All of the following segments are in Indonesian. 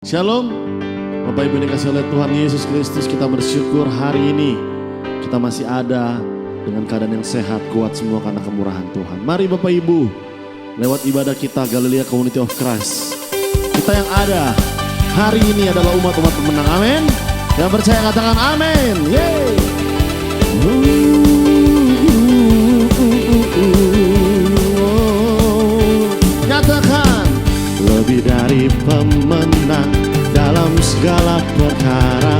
Shalom, Bapak Ibu yang dikasihi oleh Tuhan Yesus Kristus, kita bersyukur hari ini kita masih ada dengan keadaan yang sehat, kuat semua karena kemurahan Tuhan. Mari Bapak Ibu, lewat ibadah kita Galilea Community of Christ, kita yang ada hari ini adalah umat-umat pemenang. Amin. Yang percaya katakan amin. Yeay. Nyatakan lebih dari pemenang dalam segala perkara.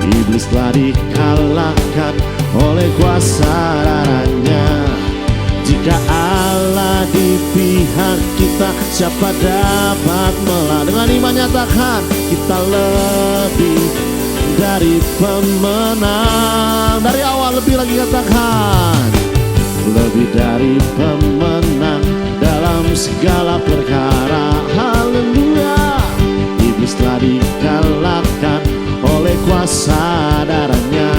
Iblis telah dikalahkan oleh kuasa darahnya. Jika Allah di pihak kita, siapa dapat melawan? Dengan iman nyatakan kita lebih dari pemenang. Dari awal lebih lagi katakan lebih dari pemenang dalam segala perkara. Haleluya. Iblis telah dikalahkan oleh kuasa darahnya.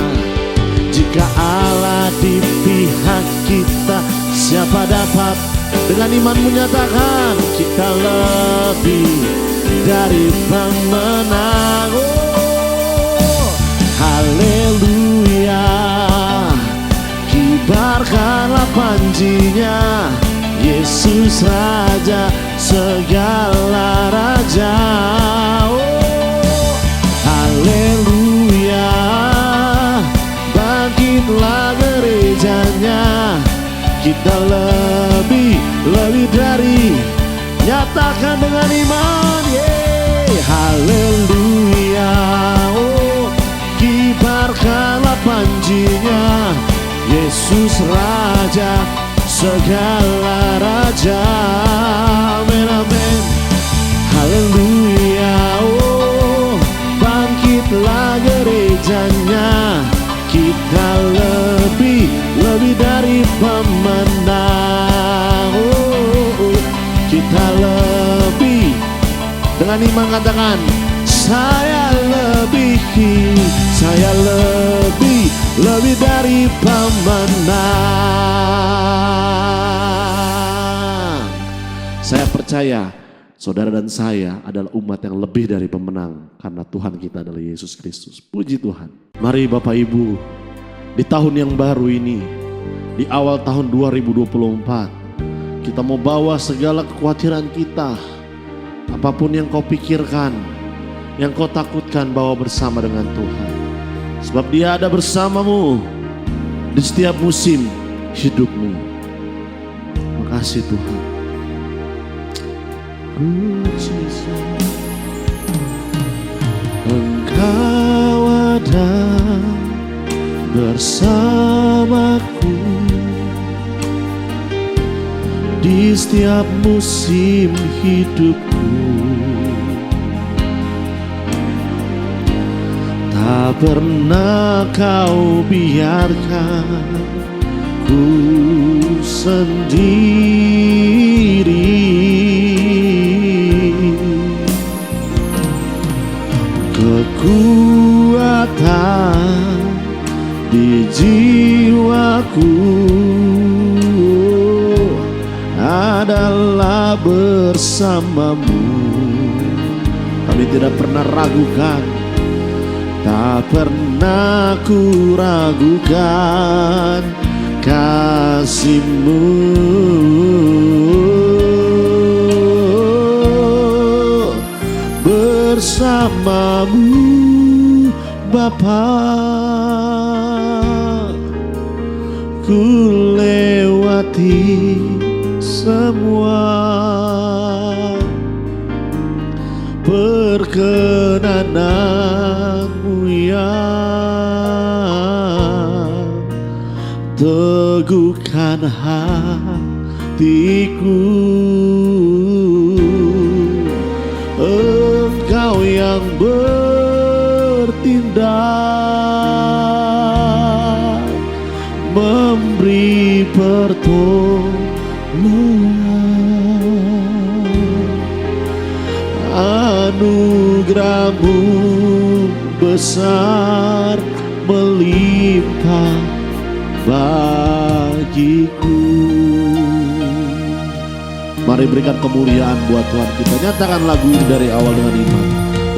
Jika Allah di pihak kita, siapa dapat? Dengan iman menyatakan kita lebih dari pemenang. Oh, haleluya. Kibarkanlah panjinya, Yesus Raja segala raja. Oh, haleluya. Bangkitlah gerejanya, kita lebih dari. Nyatakan dengan iman, yeay. Haleluya. Oh, kibarkanlah panjinya, Yesus Raja segala raja. Amin, amin. Haleluya. Oh, bangkitlah gerejanya, kita lebih dari pemenang. Oh, kita lebih. Dengan iman katakan saya lebih dari pemenang. Saya percaya saudara dan saya adalah umat yang lebih dari pemenang karena Tuhan kita adalah Yesus Kristus. Puji Tuhan. Mari Bapak Ibu, di tahun yang baru ini, di awal tahun 2024, kita mau bawa segala kekhawatiran kita, apapun yang kau pikirkan, yang kau takutkan, bawa bersama dengan Tuhan. Sebab Dia ada bersamamu di setiap musim hidupmu. Makasih Tuhan. Engkau ada bersamaku di setiap musim hidupku. Tak pernah kau biarkan ku sendiri. Kekuatan di jiwaku adalah bersamamu. Kami tidak pernah ragukan, tak pernah ku ragukan kasih-Mu. Bersamamu Bapa, ku lewati semua perkenanan-Mu yang teguhkan hatiku. Engkau yang bertindak, memberi pertolongan. Anugerah-Mu besar melimpah bagiku. Mari Mari berikan kemuliaan buat Tuhan kita. Nyatakan lagu ini dari awal dengan iman.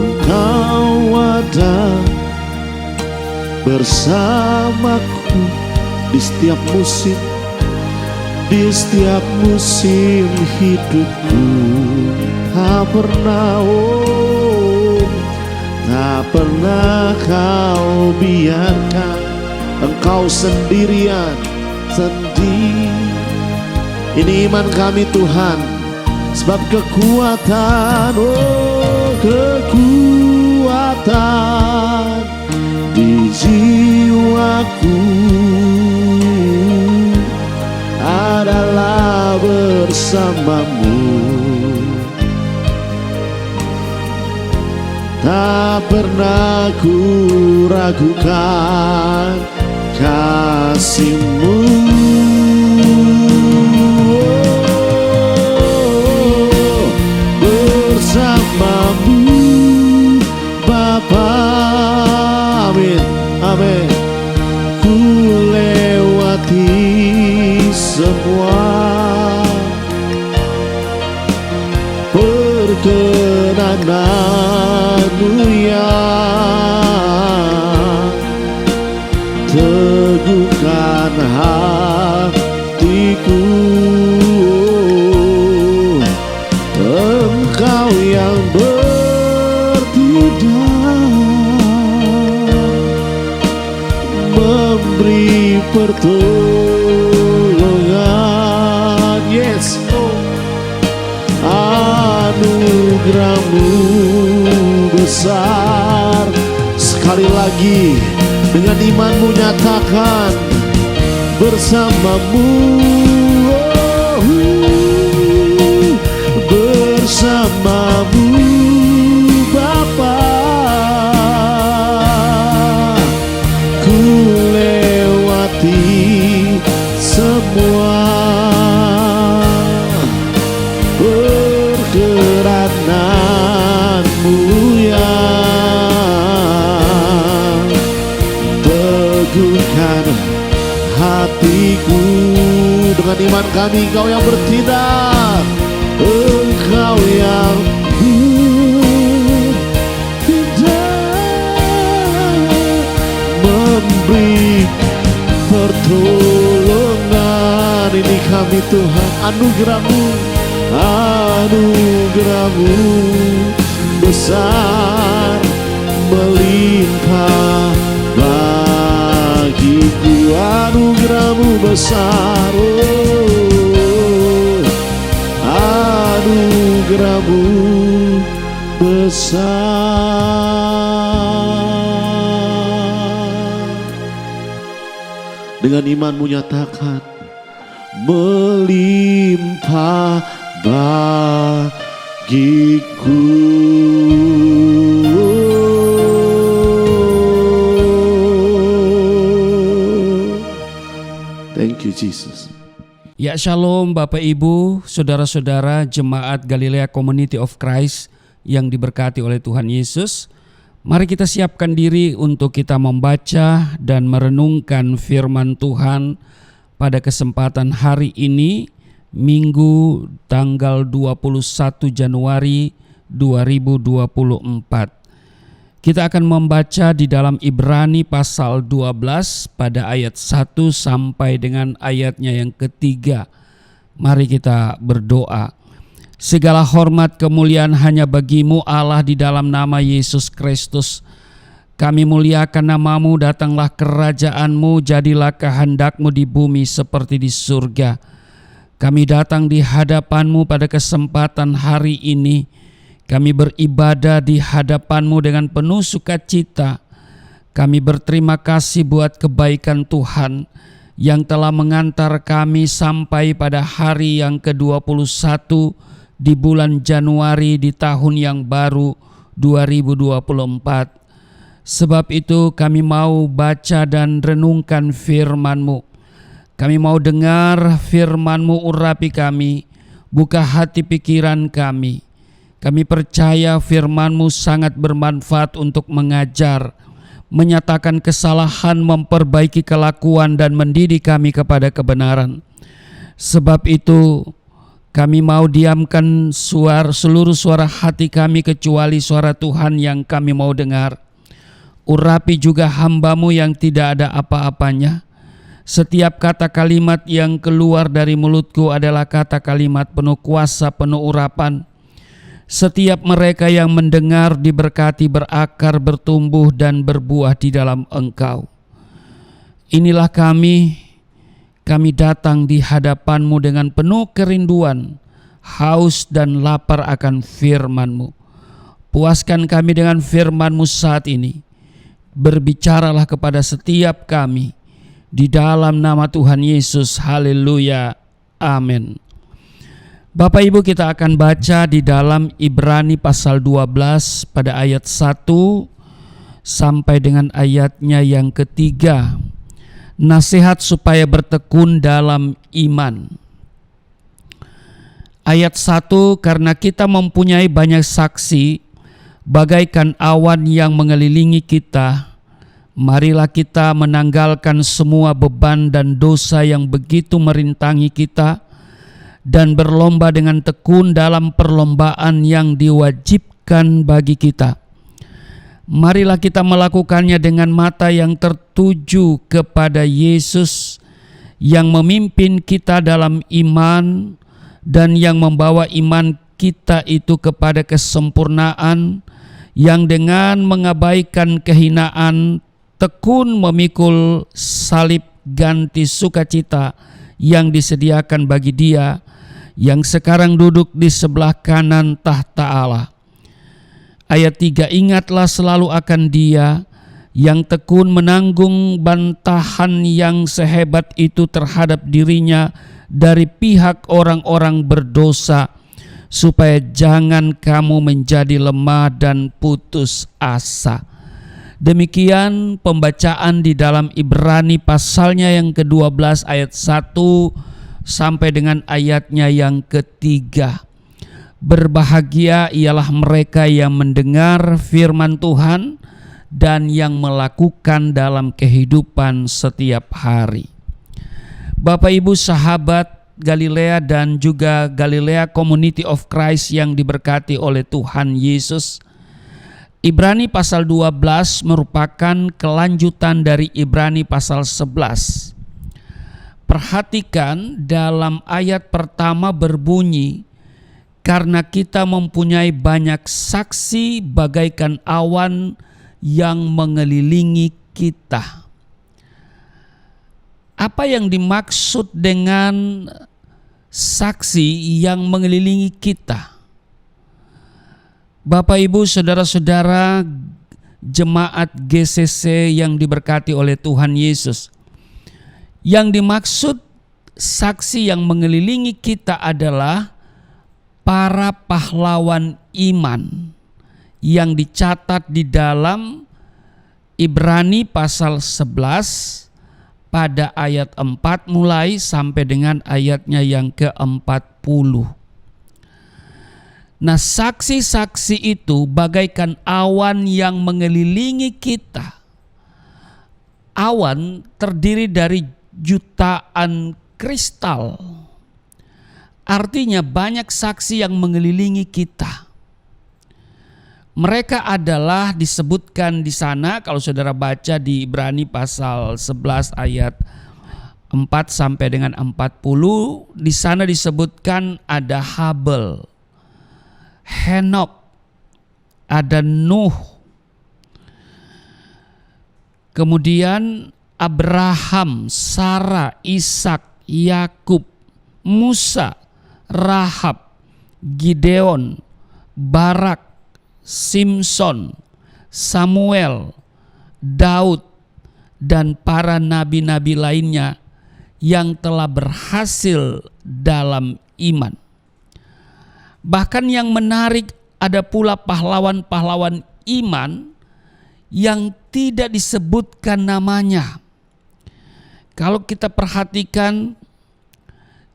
Engkau ada bersamaku di setiap musim, di setiap musim hidupku. Tak pernah, tak pernah kau biarkan engkau sendirian, sendiri. Ini iman kami Tuhan, sebab kekuatan, kekuatan di jiwaku adalah bersamamu. Tak pernah ku ragukan kasih-Mu. Bersamamu Bapa, amin, amin. Ku lewati semua perkenanan-Mu yang teguhkan hatiku. Engkau yang memberi pertolongan. Yes, anugerah-Mu besar. Sekali lagi dengan imanmu nyatakan bersamamu, bersamamu Bapa. Ku lewati semua perkenanan-Mu yang teguhkan hatiku. Dengan iman kami Engkau yang bertindak, Engkau yang memberi pertolongan. Ini kami Tuhan, anugerah-Mu, anugerah-Mu besar melimpah bagiku. Anugerah-Mu besar, anugerah-Mu besar. Dengan imanmu nyatakan melimpah bagiku. Thank you Jesus. Ya, shalom Bapak Ibu, saudara-saudara jemaat Galilea Community of Christ yang diberkati oleh Tuhan Yesus. Mari kita siapkan diri untuk kita membaca dan merenungkan firman Tuhan pada kesempatan hari ini, Minggu tanggal 21 Januari 2024. Kita akan membaca di dalam Ibrani pasal 12 pada ayat 1 sampai dengan ayatnya yang ketiga. Mari kita berdoa. Segala hormat kemuliaan hanya bagi-Mu Allah di dalam nama Yesus Kristus. Kami muliakan nama-Mu, datanglah kerajaan-Mu, jadilah kehendak-Mu di bumi seperti di surga. Kami datang di hadapan-Mu pada kesempatan hari ini. Kami beribadah di hadapan-Mu dengan penuh sukacita. Kami berterima kasih buat kebaikan Tuhan yang telah mengantar kami sampai pada hari yang ke-21 di bulan Januari di tahun yang baru 2024. Sebab itu kami mau baca dan renungkan firman-Mu. Kami mau dengar firman-Mu, urapi kami, buka hati pikiran kami. Kami percaya firman-Mu sangat bermanfaat untuk mengajar, menyatakan kesalahan, memperbaiki kelakuan dan mendidik kami kepada kebenaran. Sebab itu Kami mau diamkan seluruh suara hati kami kecuali suara Tuhan yang kami mau dengar. Urapi juga hamba-Mu yang tidak ada apa-apanya. Setiap kata kalimat yang keluar dari mulutku adalah kata kalimat penuh kuasa, penuh urapan. Setiap mereka yang mendengar diberkati, berakar, bertumbuh, dan berbuah di dalam Engkau. Inilah kami datang di hadapan-Mu dengan penuh kerinduan, haus dan lapar akan firman-Mu. Puaskan kami dengan firman-Mu saat ini. Berbicaralah kepada setiap kami. Di dalam nama Tuhan Yesus, haleluya, amin. Bapak Ibu, kita akan baca di dalam Ibrani pasal 12 pada ayat 1 sampai dengan ayatnya yang ketiga. Nasihat supaya bertekun dalam iman. Ayat 1, karena kita mempunyai banyak saksi, bagaikan awan yang mengelilingi kita, marilah kita menanggalkan semua beban dan dosa yang begitu merintangi kita dan berlomba dengan tekun dalam perlombaan yang diwajibkan bagi kita. Marilah kita melakukannya dengan mata yang tertuju kepada Yesus yang memimpin kita dalam iman dan yang membawa iman kita itu kepada kesempurnaan, yang dengan mengabaikan kehinaan tekun memikul salib ganti sukacita yang disediakan bagi Dia yang sekarang duduk di sebelah kanan tahta Allah. Ayat 3, ingatlah selalu akan Dia yang tekun menanggung bantahan yang sehebat itu terhadap dirinya dari pihak orang-orang berdosa, supaya jangan kamu menjadi lemah dan putus asa. Demikian pembacaan di dalam Ibrani pasalnya yang ke-12 ayat 1 sampai dengan ayatnya yang ketiga. Berbahagia ialah mereka yang mendengar firman Tuhan dan yang melakukan dalam kehidupan setiap hari. Bapak Ibu sahabat Galilea dan juga Galilea Community of Christ yang diberkati oleh Tuhan Yesus, Ibrani pasal 12 merupakan kelanjutan dari Ibrani pasal 11. Perhatikan dalam ayat pertama berbunyi, karena kita mempunyai banyak saksi bagaikan awan yang mengelilingi kita. Apa yang dimaksud dengan saksi yang mengelilingi kita? Bapak Ibu saudara-saudara jemaat GCC yang diberkati oleh Tuhan Yesus, yang dimaksud saksi yang mengelilingi kita adalah para pahlawan iman yang dicatat di dalam Ibrani pasal 11 pada ayat 4 mulai sampai dengan ayatnya yang ke-40. Nah, saksi-saksi itu bagaikan awan yang mengelilingi kita. Awan terdiri dari jutaan kristal. Artinya banyak saksi yang mengelilingi kita. Mereka adalah disebutkan di sana, kalau saudara baca di Ibrani pasal 11 ayat 4 sampai dengan 40, di sana disebutkan ada Habel, Henok, ada Nuh, kemudian Abraham, Sarah, Ishak, Yakub, Musa, Rahab, Gideon, Barak, Simson, Samuel, Daud, dan para nabi-nabi lainnya yang telah berhasil dalam iman. Bahkan yang menarik, ada pula pahlawan-pahlawan iman yang tidak disebutkan namanya. Kalau kita perhatikan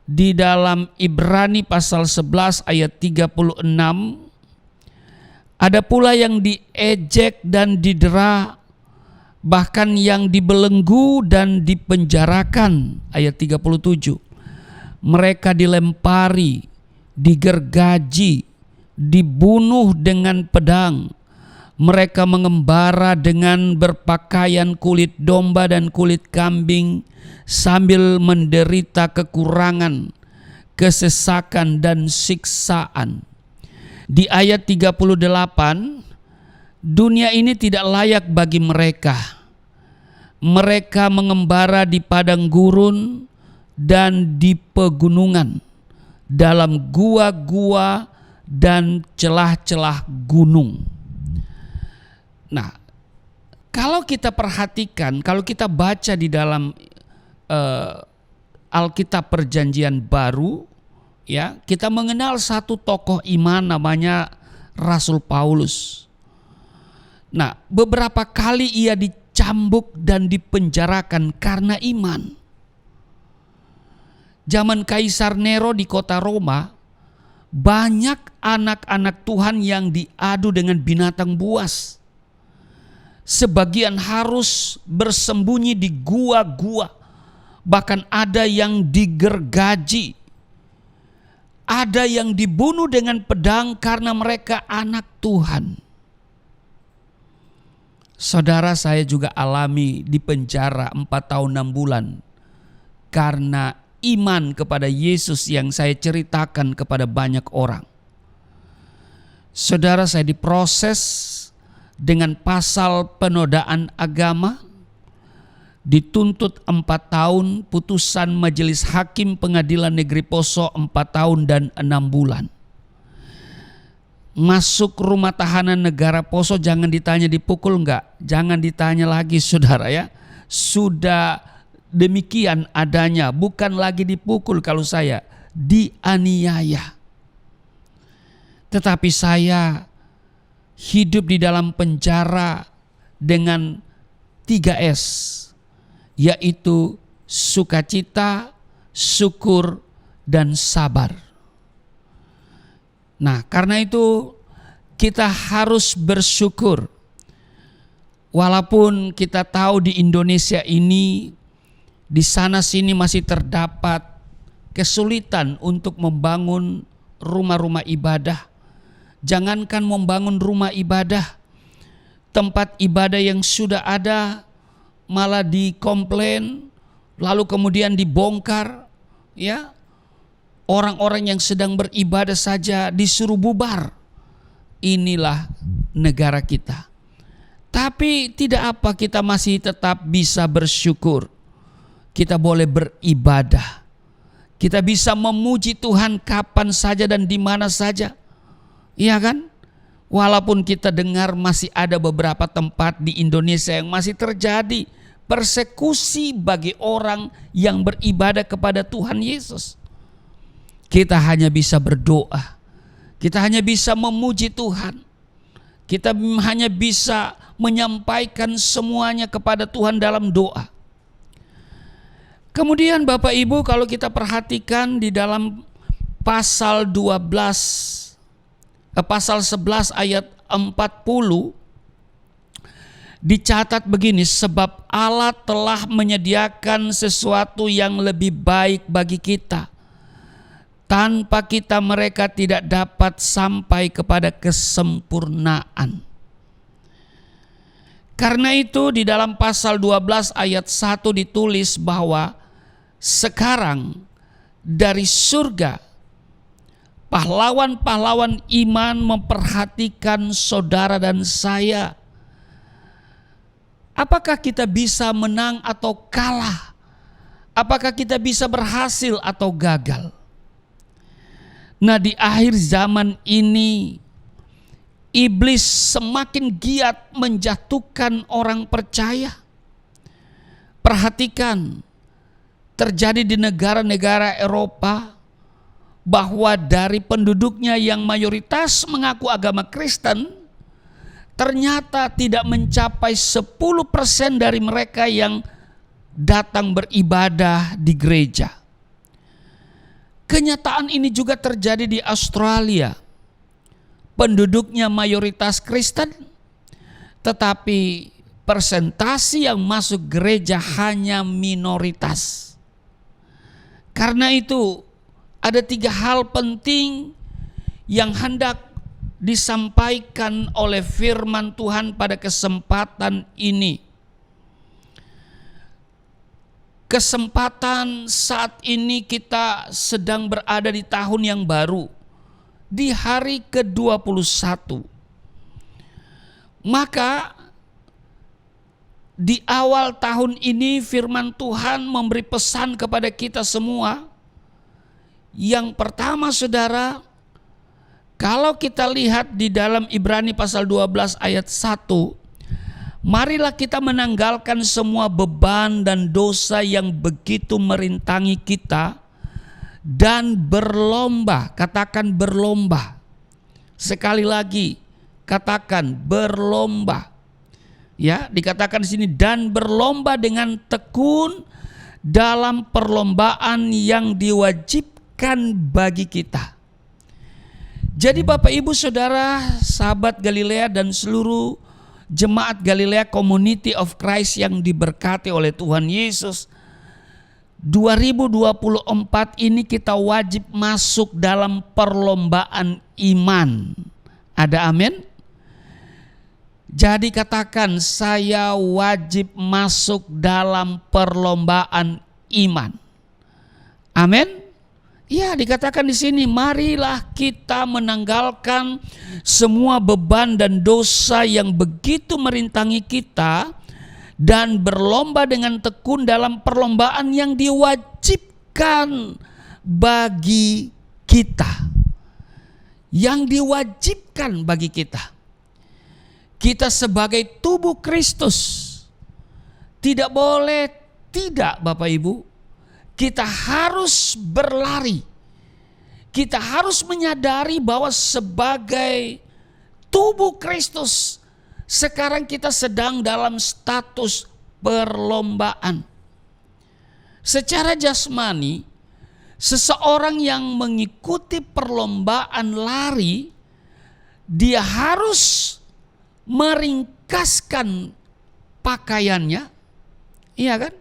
di dalam Ibrani pasal 11 ayat 36, ada pula yang diejek dan didera, bahkan yang dibelenggu dan dipenjarakan. Ayat 37, mereka dilempari, digergaji, dibunuh dengan pedang. Mereka mengembara dengan berpakaian kulit domba dan kulit kambing sambil menderita kekurangan, kesesakan dan siksaan. Di ayat 38, dunia ini tidak layak bagi mereka. Mereka mengembara di padang gurun dan di pegunungan, dalam gua-gua dan celah-celah gunung. Nah, kalau kita perhatikan, kalau kita baca di dalam Alkitab Perjanjian Baru, ya, kita mengenal satu tokoh iman namanya Rasul Paulus. Nah, beberapa kali ia dicambuk dan dipenjarakan karena iman. Zaman Kaisar Nero di kota Roma, banyak anak-anak Tuhan yang diadu dengan binatang buas. Sebagian harus bersembunyi di gua-gua, bahkan ada yang digergaji, ada yang dibunuh dengan pedang karena mereka anak Tuhan. Saudara, saya juga alami di penjara 4 tahun 6 bulan karena iman kepada Yesus yang saya ceritakan kepada banyak orang. Saudara, saya diproses dengan pasal penodaan agama, dituntut 4 tahun, putusan Majelis Hakim Pengadilan Negeri Poso 4 tahun dan 6 bulan. Masuk rumah tahanan negara Poso, jangan ditanya dipukul enggak, jangan ditanya lagi saudara ya. Sudah demikian adanya, bukan lagi dipukul kalau saya, dianiaya. Tetapi saya hidup di dalam penjara dengan 3S, yaitu sukacita, syukur, dan sabar. Nah, karena itu kita harus bersyukur. Walaupun kita tahu di Indonesia ini, di sana sini masih terdapat kesulitan untuk membangun rumah-rumah ibadah. Jangankan membangun rumah ibadah, tempat ibadah yang sudah ada malah dikomplain, lalu kemudian dibongkar, ya. Orang-orang yang sedang beribadah saja disuruh bubar. Inilah negara kita. Tapi tidak apa, kita masih tetap bisa bersyukur. Kita boleh beribadah. Kita bisa memuji Tuhan kapan saja dan di mana saja. Iya kan? Walaupun kita dengar masih ada beberapa tempat di Indonesia yang masih terjadi persekusi bagi orang yang beribadah kepada Tuhan Yesus. Kita hanya bisa berdoa. Kita hanya bisa memuji Tuhan. Kita hanya bisa menyampaikan semuanya kepada Tuhan dalam doa. Kemudian Bapak Ibu, kalau kita perhatikan di dalam pasal 11 ayat 40 dicatat begini, sebab Allah telah menyediakan sesuatu yang lebih baik bagi kita. Tanpa kita mereka tidak dapat sampai kepada kesempurnaan. Karena itu di dalam pasal 12 ayat 1 ditulis bahwa sekarang dari surga pahlawan-pahlawan iman memperhatikan saudara dan saya. Apakah kita bisa menang atau kalah? Apakah kita bisa berhasil atau gagal? Nah, di akhir zaman ini iblis semakin giat menjatuhkan orang percaya. Perhatikan, terjadi di negara-negara Eropa bahwa dari penduduknya yang mayoritas mengaku agama Kristen, ternyata tidak mencapai 10% dari mereka yang datang beribadah di gereja. Kenyataan ini juga terjadi di Australia. Penduduknya mayoritas Kristen, tetapi persentase yang masuk gereja hanya minoritas. Karena itu ada 3 hal penting yang hendak disampaikan oleh firman Tuhan pada kesempatan ini. Kesempatan saat ini kita sedang berada di tahun yang baru, di hari ke-21. Maka di awal tahun ini firman Tuhan memberi pesan kepada kita semua. Yang pertama saudara, kalau kita lihat di dalam Ibrani pasal 12 ayat 1, marilah kita menanggalkan semua beban dan dosa yang begitu merintangi kita dan berlomba. Katakan berlomba. Sekali lagi, katakan berlomba. Ya, dikatakan di sini dan berlomba dengan tekun dalam perlombaan yang diwajibkan bagi kita. Jadi Bapak Ibu Saudara, sahabat Galilea dan seluruh jemaat Galilea Community of Christ yang diberkati oleh Tuhan Yesus, 2024 ini kita wajib masuk dalam perlombaan iman. Ada amin? Jadi katakan, saya wajib masuk dalam perlombaan iman. Amin? Ya, dikatakan di sini, marilah kita menanggalkan semua beban dan dosa yang begitu merintangi kita dan berlomba dengan tekun dalam perlombaan yang diwajibkan bagi kita. Yang diwajibkan bagi kita. Kita sebagai tubuh Kristus tidak boleh tidak, Bapak Ibu. Kita harus berlari. Kita harus menyadari bahwa sebagai tubuh Kristus sekarang kita sedang dalam status perlombaan. Secara jasmani, seseorang yang mengikuti perlombaan lari, dia harus meringkaskan pakaiannya, iya kan?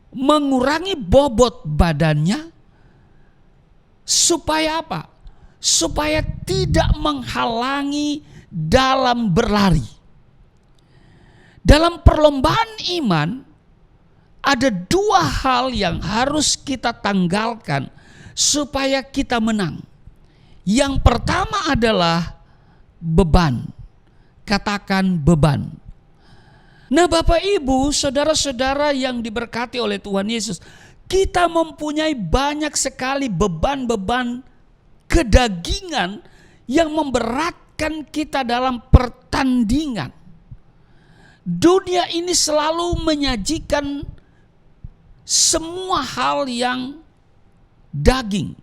Mengurangi bobot badannya, supaya apa? Supaya tidak menghalangi dalam berlari. Dalam perlombaan iman ada 2 hal yang harus kita tanggalkan supaya kita menang. Yang pertama adalah beban. Katakan beban. Nah Bapak Ibu, saudara-saudara yang diberkati oleh Tuhan Yesus, kita mempunyai banyak sekali beban-beban kedagingan yang memberatkan kita dalam pertandingan. Dunia ini selalu menyajikan semua hal yang daging,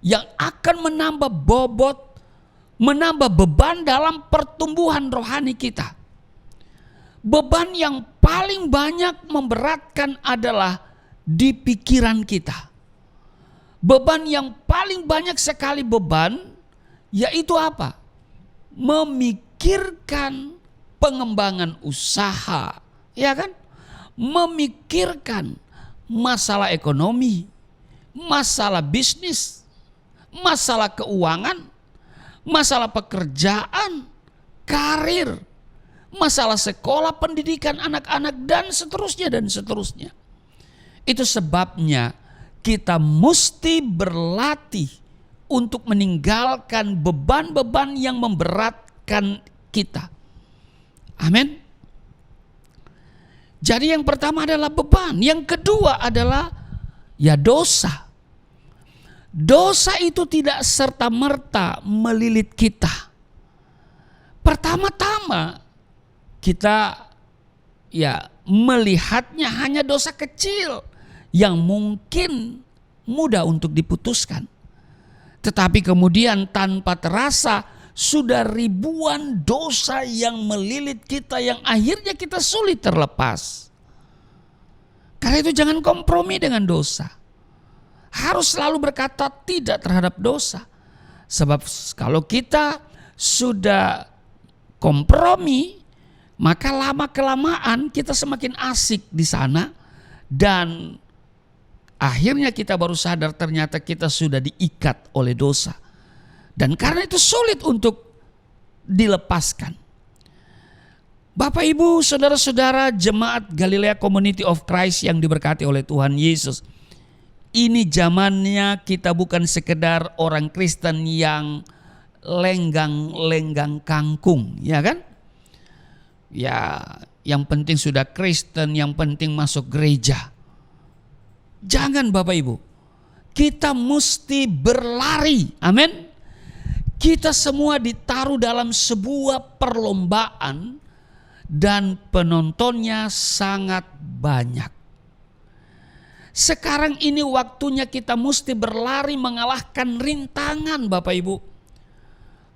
yang akan menambah bobot, menambah beban dalam pertumbuhan rohani kita. Beban yang paling banyak memberatkan adalah di pikiran kita. Beban yang paling banyak sekali beban yaitu apa? Memikirkan pengembangan usaha, ya kan? Memikirkan masalah ekonomi, masalah bisnis, masalah keuangan, masalah pekerjaan, karir, masalah sekolah, pendidikan anak-anak, dan seterusnya dan seterusnya. Itu sebabnya kita mesti berlatih untuk meninggalkan beban-beban yang memberatkan kita. Amin. Jadi yang pertama adalah beban, yang kedua adalah ya dosa. Dosa itu tidak serta-merta melilit kita. Pertama-tama kita ya melihatnya hanya dosa kecil yang mungkin mudah untuk diputuskan. Tetapi kemudian tanpa terasa sudah ribuan dosa yang melilit kita yang akhirnya kita sulit terlepas. Karena itu jangan kompromi dengan dosa. Harus selalu berkata tidak terhadap dosa. Sebab kalau kita sudah kompromi, maka lama-kelamaan kita semakin asik di sana dan Akhirnya kita baru sadar ternyata kita sudah diikat oleh dosa. Dan karena itu sulit untuk dilepaskan. Bapak, Ibu, saudara-saudara jemaat Galilea Community of Christ yang diberkati oleh Tuhan Yesus. Ini zamannya kita bukan sekedar orang Kristen yang lenggang-lenggang kangkung, ya kan? Ya, yang penting sudah Kristen, yang penting masuk gereja. Jangan Bapak Ibu, kita mesti berlari, amin. Kita semua ditaruh dalam sebuah perlombaan dan penontonnya sangat banyak. Sekarang ini waktunya kita mesti berlari mengalahkan rintangan Bapak Ibu.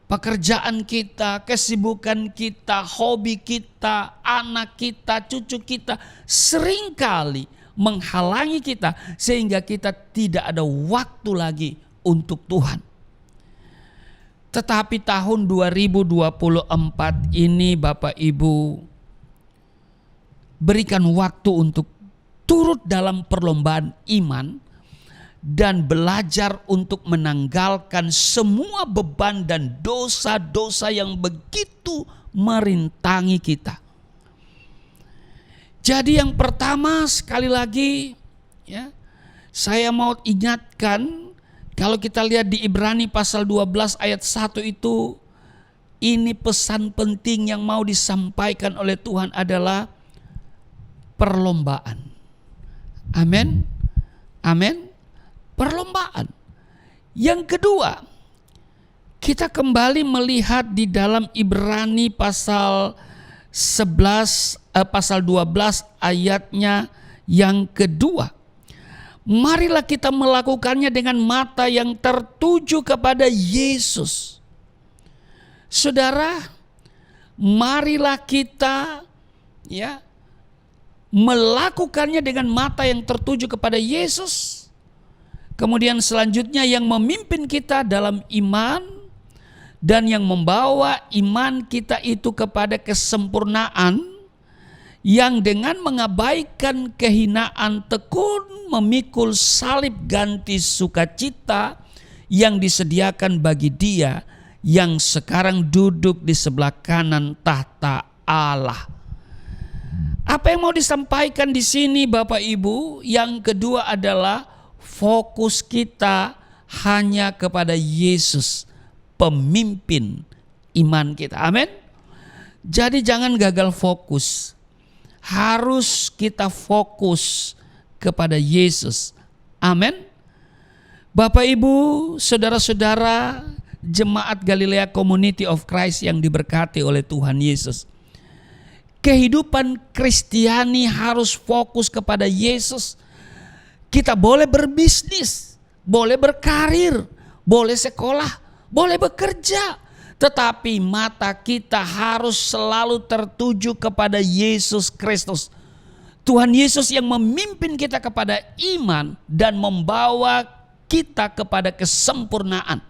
Pekerjaan kita, kesibukan kita, hobi kita, anak kita, cucu kita seringkali menghalangi kita sehingga kita tidak ada waktu lagi untuk Tuhan. Tetapi tahun 2024 ini Bapak Ibu berikan waktu untuk turut dalam perlombaan iman dan belajar untuk menanggalkan semua beban dan dosa-dosa yang begitu merintangi kita. Jadi yang pertama sekali lagi ya, saya mau ingatkan, kalau kita lihat di Ibrani pasal 12 ayat 1 itu, ini pesan penting yang mau disampaikan oleh Tuhan adalah perlombaan. Amin. Amin. Perlombaan. Yang kedua, kita kembali melihat di dalam Ibrani pasal 12 ayatnya yang kedua. Marilah kita melakukannya dengan mata yang tertuju kepada Yesus. Saudara, marilah kita ya melakukannya dengan mata yang tertuju kepada Yesus. Kemudian selanjutnya yang memimpin kita dalam iman dan yang membawa iman kita itu kepada kesempurnaan, yang dengan mengabaikan kehinaan tekun memikul salib ganti sukacita yang disediakan bagi Dia yang sekarang duduk di sebelah kanan tahta Allah. Apa yang mau disampaikan di sini Bapak Ibu? Yang kedua adalah fokus kita hanya kepada Yesus, pemimpin iman kita. Amin. Jadi jangan gagal fokus. Harus kita fokus kepada Yesus. Amin. Bapak Ibu, saudara-saudara jemaat Galilea Community of Christ yang diberkati oleh Tuhan Yesus. Kehidupan Kristiani harus fokus kepada Yesus. Kita boleh berbisnis, boleh berkarir, boleh sekolah, boleh bekerja, tetapi mata kita harus selalu tertuju kepada Yesus Kristus. Tuhan Yesus yang memimpin kita kepada iman dan membawa kita kepada kesempurnaan.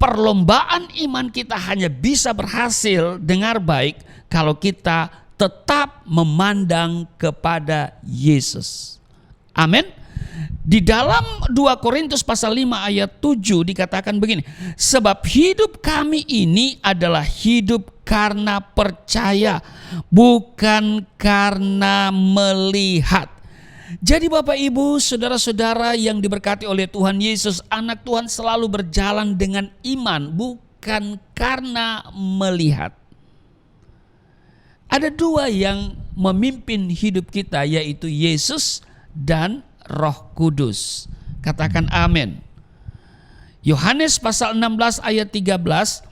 Perlombaan iman kita hanya bisa berhasil, dengar baik, kalau kita tetap memandang kepada Yesus. Amin. Di dalam 2 Korintus pasal 5 ayat 7 dikatakan begini, sebab hidup kami ini adalah hidup karena percaya, bukan karena melihat. Jadi Bapak Ibu, saudara-saudara yang diberkati oleh Tuhan Yesus, anak Tuhan selalu berjalan dengan iman, bukan karena melihat. Ada dua yang memimpin hidup kita, yaitu Yesus dan Roh Kudus. Katakan amin. Yohanes pasal 16 ayat 13,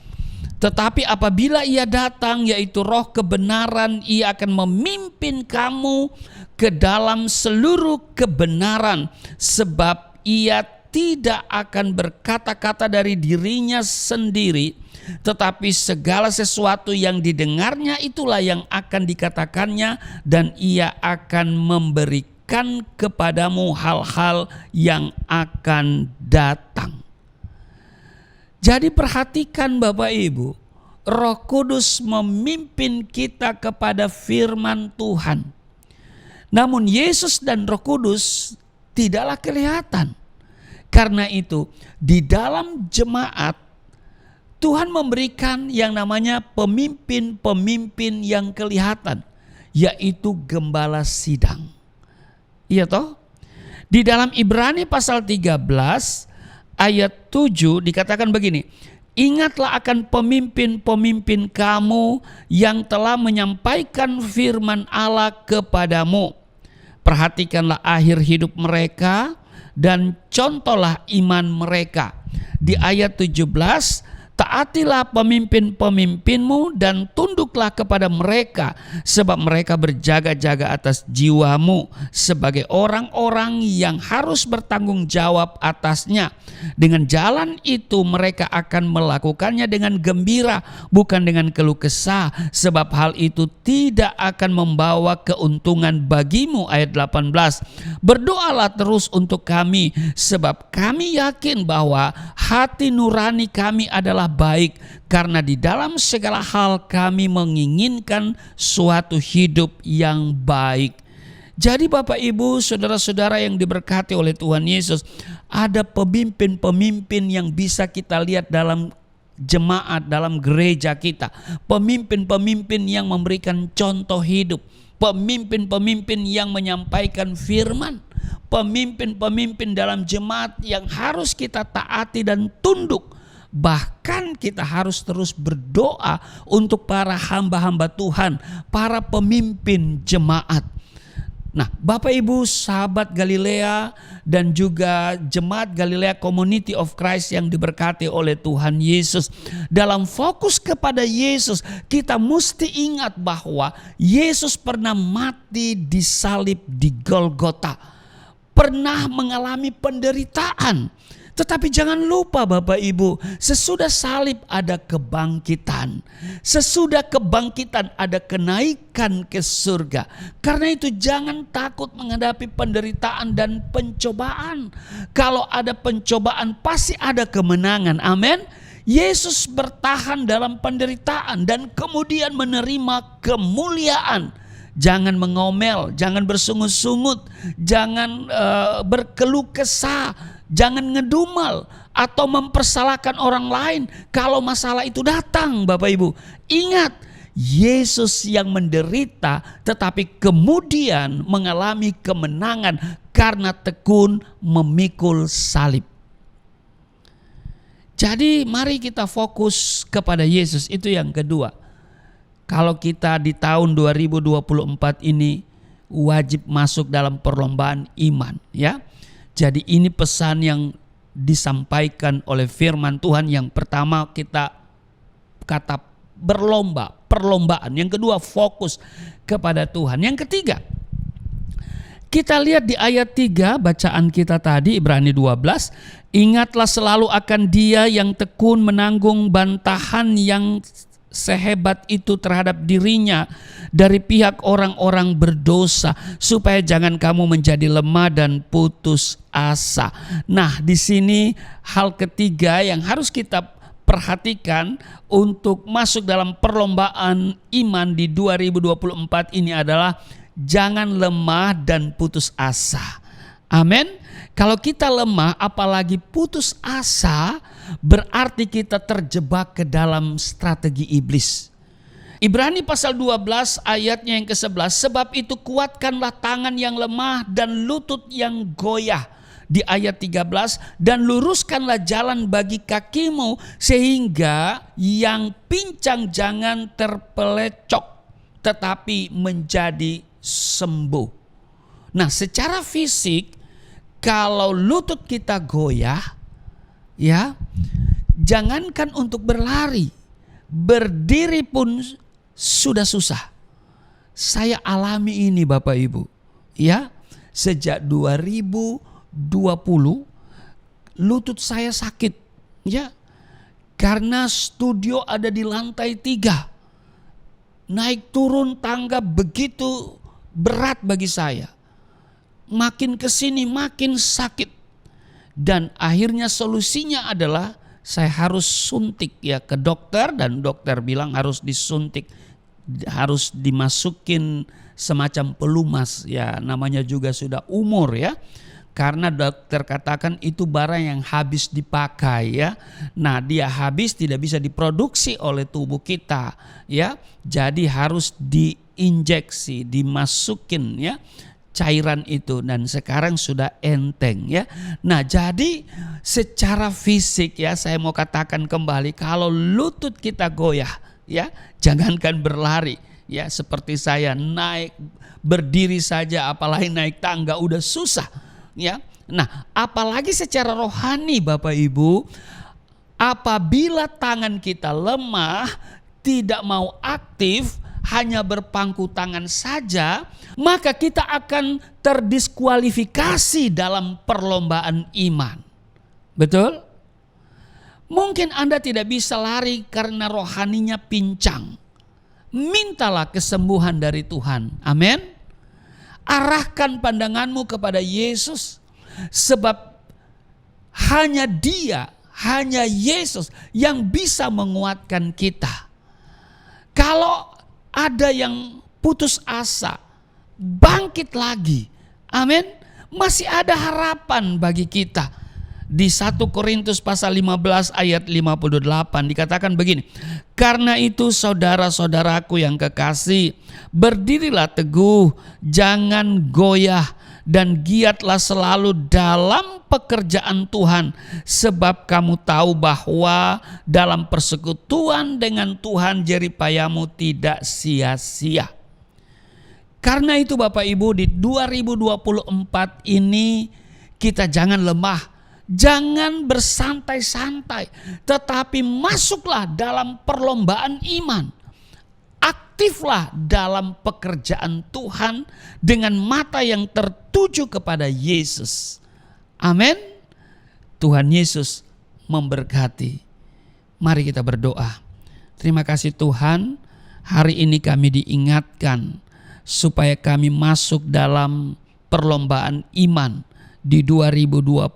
tetapi apabila Ia datang, yaitu Roh kebenaran, Ia akan memimpin kamu ke dalam seluruh kebenaran, sebab Ia tidak akan berkata-kata dari dirinya sendiri, tetapi segala sesuatu yang didengarnya itulah yang akan dikatakannya, dan Ia akan memberikan kepadamu hal-hal yang akan datang. Jadi perhatikan Bapak Ibu, Roh Kudus memimpin kita kepada firman Tuhan. Namun Yesus dan Roh Kudus tidaklah kelihatan. Karena itu di dalam jemaat Tuhan memberikan yang namanya pemimpin-pemimpin yang kelihatan, yaitu gembala sidang. Iya toh? Di dalam Ibrani pasal 13 ayat 7 dikatakan begini, ingatlah akan pemimpin-pemimpin kamu yang telah menyampaikan firman Allah kepadamu. Perhatikanlah akhir hidup mereka dan contohlah iman mereka. Di ayat 17, taatilah pemimpin-pemimpinmu dan tunduklah kepada mereka, sebab mereka berjaga-jaga atas jiwamu sebagai orang-orang yang harus bertanggung jawab atasnya. Dengan jalan itu mereka akan melakukannya dengan gembira, bukan dengan keluh kesah, sebab hal itu tidak akan membawa keuntungan bagimu. Ayat 18, berdoalah terus untuk kami, sebab kami yakin bahwa hati nurani kami adalah baik, karena di dalam segala hal kami menginginkan suatu hidup yang baik. Jadi Bapak Ibu, saudara-saudara yang diberkati oleh Tuhan Yesus, ada pemimpin-pemimpin yang bisa kita lihat dalam jemaat, dalam gereja kita. Pemimpin-pemimpin yang memberikan contoh hidup, pemimpin-pemimpin yang menyampaikan firman, pemimpin-pemimpin dalam jemaat yang harus kita taati dan tunduk. Bahkan kita harus terus berdoa untuk para hamba-hamba Tuhan, para pemimpin jemaat. Nah, Bapak Ibu, sahabat Galilea dan juga jemaat Galilea Community of Christ yang diberkati oleh Tuhan Yesus, dalam fokus kepada Yesus, kita mesti ingat bahwa Yesus pernah mati di salib di Golgota, pernah mengalami penderitaan. Tetapi jangan lupa Bapak Ibu, sesudah salib ada kebangkitan. Sesudah kebangkitan ada kenaikan ke surga. Karena itu jangan takut menghadapi penderitaan dan pencobaan. Kalau ada pencobaan pasti ada kemenangan. Amin. Yesus bertahan dalam penderitaan dan kemudian menerima kemuliaan. Jangan mengomel, jangan bersungut-sungut, jangan berkeluh kesah, jangan ngedumel atau mempersalahkan orang lain kalau masalah itu datang. Bapak Ibu, ingat Yesus yang menderita tetapi kemudian mengalami kemenangan karena tekun memikul salib. Jadi mari kita fokus kepada Yesus, itu yang kedua. Kalau kita di tahun 2024 ini wajib masuk dalam perlombaan iman, ya. Jadi ini pesan yang disampaikan oleh firman Tuhan. Yang pertama kita kata berlomba, perlombaan. Yang kedua fokus kepada Tuhan. Yang ketiga, kita lihat di ayat 3 bacaan kita tadi, Ibrani 12. Ingatlah selalu akan Dia yang tekun menanggung bantahan yang sehebat itu terhadap dirinya dari pihak orang-orang berdosa, supaya jangan kamu menjadi lemah dan putus asa. Nah, di sini hal ketiga yang harus kita perhatikan untuk masuk dalam perlombaan iman di 2024 ini adalah jangan lemah dan putus asa. Amin. Kalau kita lemah apalagi putus asa, berarti kita terjebak ke dalam strategi iblis. Ibrani pasal 12 ayatnya yang ke-11, sebab itu kuatkanlah tangan yang lemah dan lutut yang goyah. Di ayat 13, dan luruskanlah jalan bagi kakimu sehingga yang pincang jangan terpelecok tetapi menjadi sembuh. Nah, secara fisik kalau lutut kita goyah, ya, jangankan untuk berlari, berdiri pun sudah susah. Saya alami ini Bapak Ibu, ya, sejak 2020 lutut saya sakit, ya, karena studio ada di lantai 3, naik turun tangga begitu berat bagi saya. Makin kesini makin sakit. Dan akhirnya solusinya adalah saya harus suntik ya ke dokter, dan dokter bilang harus disuntik, harus dimasukin semacam pelumas ya, namanya juga sudah umur ya. Karena dokter katakan itu barang yang habis dipakai ya. Nah, dia habis tidak bisa diproduksi oleh tubuh kita ya. Jadi harus diinjeksi, dimasukin ya cairan itu, dan sekarang sudah enteng ya. Nah, jadi secara fisik ya saya mau katakan kembali, kalau lutut kita goyah ya, jangankan berlari ya, seperti saya naik berdiri saja apalagi naik tangga udah susah ya. Nah, apalagi secara rohani Bapak Ibu, apabila tangan kita lemah, tidak mau aktif, hanya berpangku tangan saja, maka kita akan terdiskualifikasi dalam perlombaan iman. Betul? Mungkin Anda tidak bisa lari karena rohaninya pincang. Mintalah kesembuhan dari Tuhan. Amin. Arahkan pandanganmu kepada Yesus. Sebab hanya Dia, hanya Yesus yang bisa menguatkan kita. Kalau ada yang putus asa, bangkit lagi. Amin. Masih ada harapan bagi kita. Di 1 Korintus pasal 15 ayat 58 dikatakan begini. Karena itu saudara-saudaraku yang kekasih, berdirilah teguh, jangan goyah, dan giatlah selalu dalam pekerjaan Tuhan. Sebab kamu tahu bahwa dalam persekutuan dengan Tuhan jeripayamu tidak sia-sia. Karena itu Bapak Ibu, di 2024 ini kita jangan lemah. Jangan bersantai-santai, tetapi masuklah dalam perlombaan iman. Aktiflah dalam pekerjaan Tuhan dengan mata yang tertuju kepada Yesus. Amin. Tuhan Yesus memberkati. Mari kita berdoa. Terima kasih Tuhan, hari ini kami diingatkan supaya kami masuk dalam perlombaan iman di 2024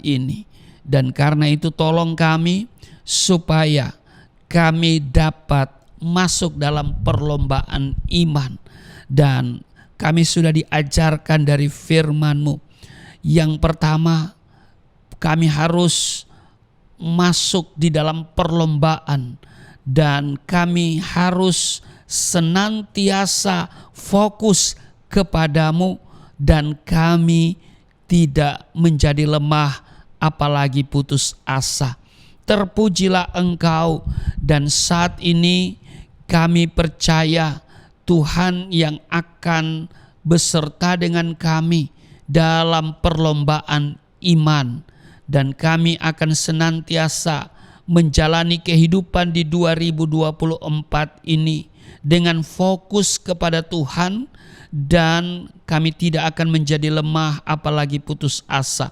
ini. Dan karena itu tolong kami supaya kami dapat masuk dalam perlombaan iman. Dan kami sudah diajarkan dari firman-Mu. Yang pertama, kami harus masuk di dalam perlombaan. Dan kami harus senantiasa fokus kepadamu. Dan kami tidak menjadi lemah apalagi putus asa. Terpujilah Engkau, dan saat ini kami percaya Tuhan yang akan beserta dengan kami dalam perlombaan iman, dan kami akan senantiasa menjalani kehidupan di 2024 ini dengan fokus kepada Tuhan, dan kami tidak akan menjadi lemah apalagi putus asa.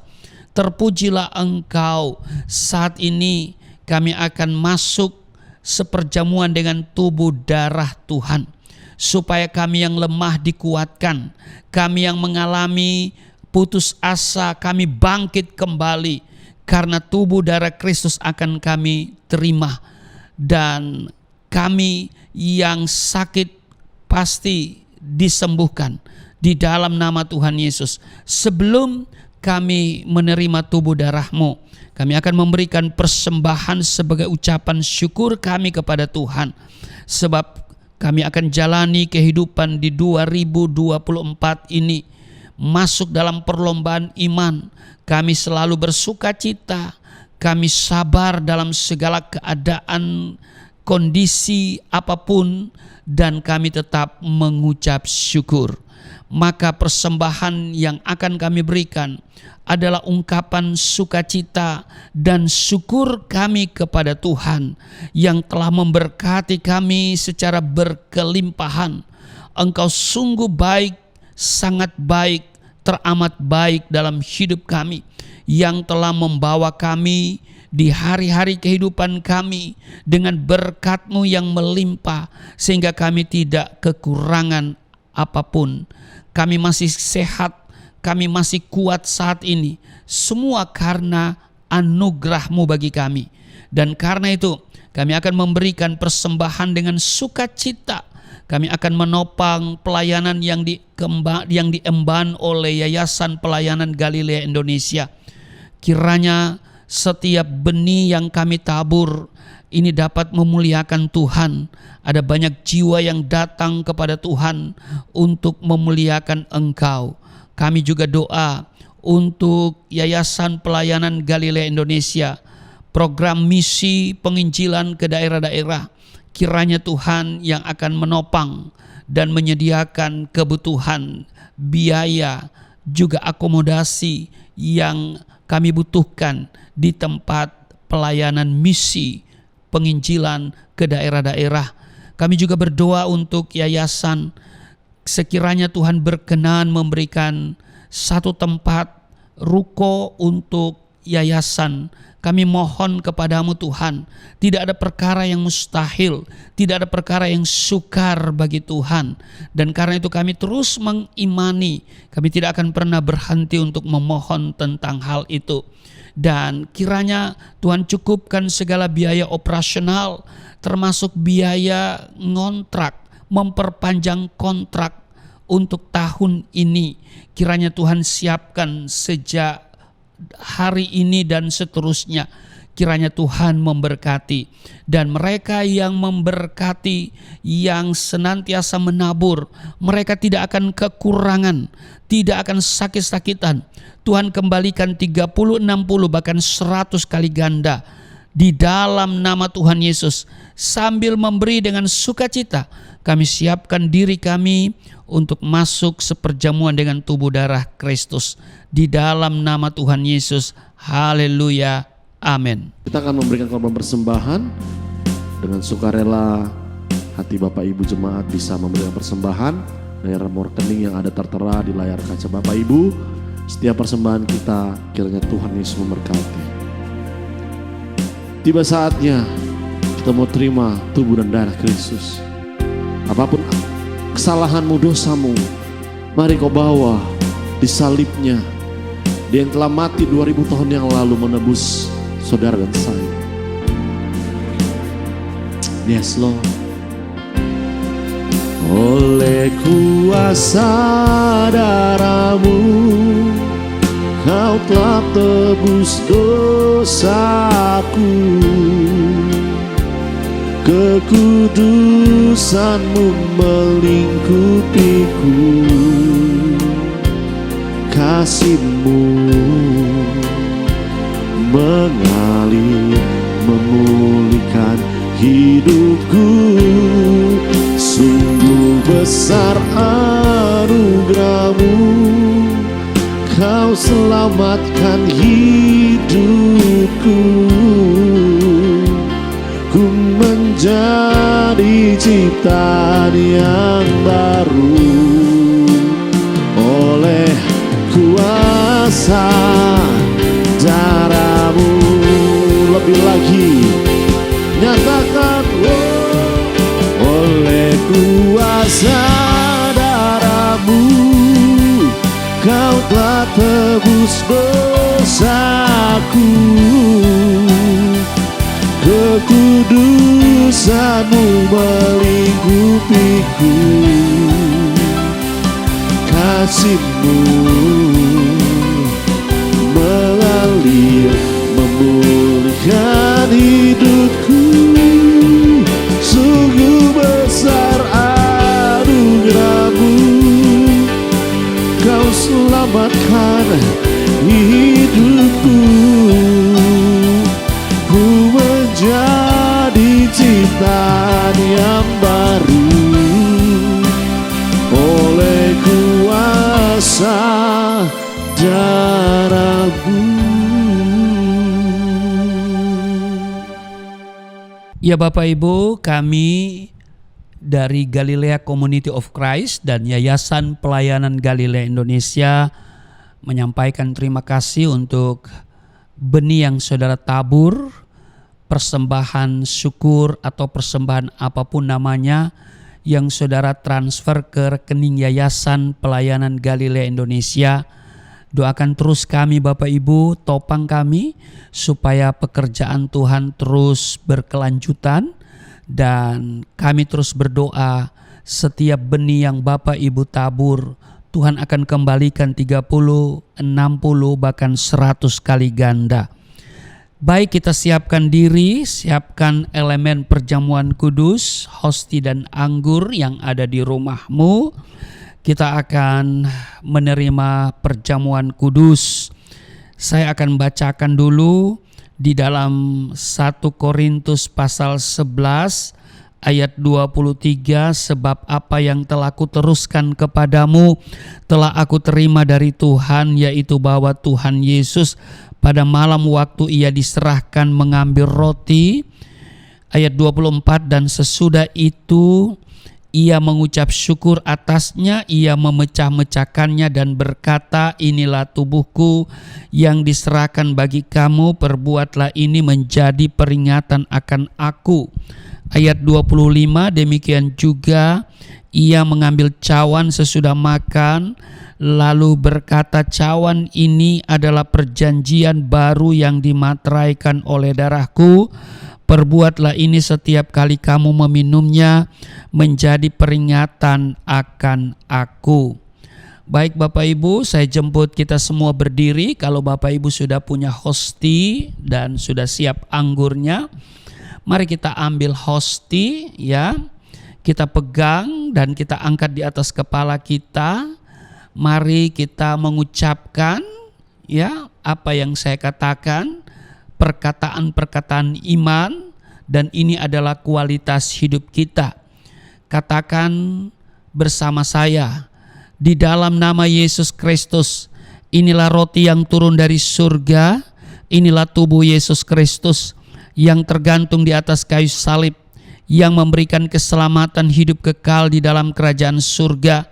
Terpujilah Engkau, saat ini kami akan masuk seperjamuan dengan tubuh darah Tuhan, supaya kami yang lemah dikuatkan, kami yang mengalami putus asa kami bangkit kembali, karena tubuh darah Kristus akan kami terima, dan kami yang sakit pasti disembuhkan di dalam nama Tuhan Yesus. Sebelum kami menerima tubuh darah-Mu, kami akan memberikan persembahan sebagai ucapan syukur kami kepada Tuhan. Sebab kami akan jalani kehidupan di 2024 ini masuk dalam perlombaan iman. Kami selalu bersuka cita, kami sabar dalam segala keadaan, kondisi apapun, dan kami tetap mengucap syukur. Maka persembahan yang akan kami berikan adalah ungkapan sukacita dan syukur kami kepada Tuhan yang telah memberkati kami secara berkelimpahan. Engkau sungguh baik, sangat baik, teramat baik dalam hidup kami, yang telah membawa kami di hari-hari kehidupan kami dengan berkat-Mu yang melimpah, sehingga kami tidak kekurangan apapun. Kami masih sehat, kami masih kuat saat ini, semua karena anugerah-Mu bagi kami. Dan karena itu kami akan memberikan persembahan dengan sukacita, Kami akan menopang pelayanan yang diemban oleh Yayasan Pelayanan Galilea Indonesia. Kiranya setiap benih yang kami tabur ini dapat memuliakan Tuhan. Ada banyak jiwa yang datang kepada Tuhan untuk memuliakan Engkau. Kami juga doa untuk Yayasan Pelayanan Galilea Indonesia, program misi penginjilan ke daerah-daerah. Kiranya Tuhan yang akan menopang dan menyediakan kebutuhan, biaya, juga akomodasi yang kami butuhkan di tempat pelayanan misi penginjilan ke daerah-daerah. Kami juga berdoa untuk yayasan, sekiranya Tuhan berkenan memberikan satu tempat ruko untuk yayasan. Kami mohon kepadamu Tuhan, tidak ada perkara yang mustahil, tidak ada perkara yang sukar bagi Tuhan. Dan karena itu kami terus mengimani, kami tidak akan pernah berhenti untuk memohon tentang hal itu. Dan kiranya Tuhan cukupkan segala biaya operasional, termasuk biaya ngontrak, memperpanjang kontrak untuk tahun ini. Kiranya Tuhan siapkan sejak hari ini dan seterusnya. Kiranya Tuhan memberkati, dan mereka yang memberkati, yang senantiasa menabur, mereka tidak akan kekurangan, tidak akan sakit-sakitan. Tuhan kembalikan 30, 60 bahkan 100 kali ganda di dalam nama Tuhan Yesus. Sambil memberi dengan sukacita, kami siapkan diri kami untuk masuk seperjamuan dengan tubuh darah Kristus di dalam nama Tuhan Yesus. Haleluya, amin. Kita akan memberikan korban persembahan dengan sukarela. Hati Bapak Ibu jemaat bisa memberikan persembahan dari nomor rekening yang ada tertera di layar kaca Bapak Ibu. Setiap persembahan kita, kiranya Tuhan Yesus memberkati. Tiba saatnya kita mau terima tubuh dan darah Kristus. Apapun kesalahanmu, dosamu, mari kau bawa di salibnya. Dia yang telah mati 2000 tahun yang lalu menebus saudara dan saya. Yes Lord. Oleh kuasa darah-Mu, Kau telah tebus dosaku. Kekudusan-Mu melingkupiku. Kasih-Mu mengalir memulihkan hidupku. Sungguh besar anugerah-Mu, Kau selamatkan hidupku. Ku menjadi ciptaan yang baru oleh kuasa darah-Mu. Lebih lagi nyatakan, oleh kuasa darah-Mu, Kau telah tebus dosaku. Kekudusan-Mu melingkupiku. Kasih-Mu mengalir memulihkan hidupku. Sungguh besar anugerah-Mu, Kau selamatkan hidupku. Ku menjadi ciptaan yang baru oleh kuasa darah-Mu. Ya Bapak Ibu, kami dari Galilea Community of Christ dan Yayasan Pelayanan Galilea Indonesia menyampaikan terima kasih untuk benih yang saudara tabur, persembahan syukur atau persembahan apapun namanya yang saudara transfer ke rekening Yayasan Pelayanan Galilea Indonesia. Doakan terus kami Bapak Ibu, topang kami supaya pekerjaan Tuhan terus berkelanjutan, dan kami terus berdoa Setiap benih yang Bapak Ibu tabur, Tuhan akan kembalikan 30, 60, bahkan 100 kali ganda. Baik, kita siapkan diri, siapkan elemen perjamuan kudus, hosti dan anggur yang ada di rumahmu. Kita akan menerima perjamuan kudus. Saya akan bacakan dulu di dalam 1 Korintus pasal 11 ayat 23, sebab apa yang telah kuteruskan kepadamu telah aku terima dari Tuhan, yaitu bahwa Tuhan Yesus pada malam waktu ia diserahkan mengambil roti, ayat 24, dan sesudah itu ia mengucap syukur atasnya, ia memecah-mecahkannya dan berkata, inilah tubuhku yang diserahkan bagi kamu, perbuatlah ini menjadi peringatan akan aku. Ayat 25, demikian juga ia mengambil cawan sesudah makan, lalu berkata, cawan ini adalah perjanjian baru yang dimateraikan oleh darahku. Perbuatlah ini setiap kali kamu meminumnya menjadi peringatan akan aku. Baik Bapak Ibu, saya jemput kita semua berdiri. Kalau Bapak Ibu sudah punya hosti dan sudah siap anggurnya, mari kita ambil hosti ya. Kita pegang dan kita angkat di atas kepala kita. Mari kita mengucapkan ya apa yang saya katakan, perkataan-perkataan iman, dan ini adalah kualitas hidup kita. Katakan bersama saya, di dalam nama Yesus Kristus, inilah roti yang turun dari surga, inilah tubuh Yesus Kristus yang tergantung di atas kayu salib, yang memberikan keselamatan hidup kekal di dalam kerajaan surga,